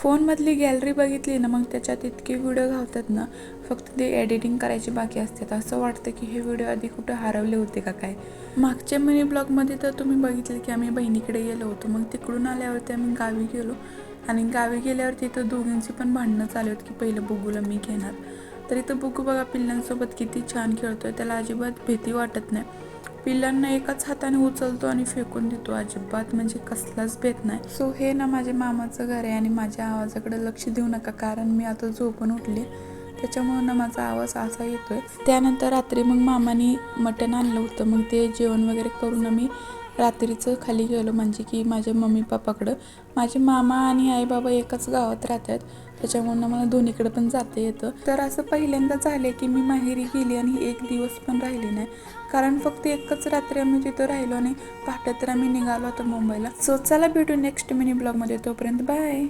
फोनमधली gallery बघितली ना, मग त्याच्यात इतके व्हिडिओ घालतात ना, फक्त ते एडिटिंग करायची बाकी असतात. असं वाटतं की हे व्हिडिओ आधी कुठं हरवले होते का काय. मागच्या मिनी ब्लॉगमध्ये तर तुम्ही बघितलं की आम्ही बहिणीकडे गेलो होतो. मग तिकडून आल्यावरती आम्ही गावी गेलो आणि गावी गेल्यावर तिथं दोघींची पण भांडणं चालू आहेत की पहिलं बुगूला मी घेणार. तर इथं बुगू बघा पिल्लांसोबत किती छान खेळतोय, त्याला अजिबात भीती वाटत नाही. पिल्लांना एकाच हाताने उचलतो आणि फेकून देतो, अजिबात म्हणजे कसलाच भेट नाही. सो हे ना माझ्या मामाचं घर आहे आणि माझ्या आवाजाकडे लक्ष देऊ नका, कारण मी आता झोपून उठले, त्याच्यामुळं ना माझा आवाज असा येतोय. त्यानंतर रात्री मग मामाने मटण आणलं होतं. मग ते जेवण वगैरे करून आम्ही रात्रीचं खाली गेलो, म्हणजे की माझ्या मम्मी पप्पाकडं. माझे मामा आणि आई बाबा एकाच गावात राहतात, त्याच्यामुळं मला दोन्हीकडे पण जाता येतं. तर असं पहिल्यांदा झाले की मी माहेरी गेली आणि एक दिवस पण राहिली नाही, कारण फक्त एकच रात्री आम्ही तिथं राहिलो आणि पहाटे तर आम्ही निघालो होतो मुंबईला. सो चला भेटू नेक्स्ट मिनी ब्लॉगमध्ये, तोपर्यंत बाय.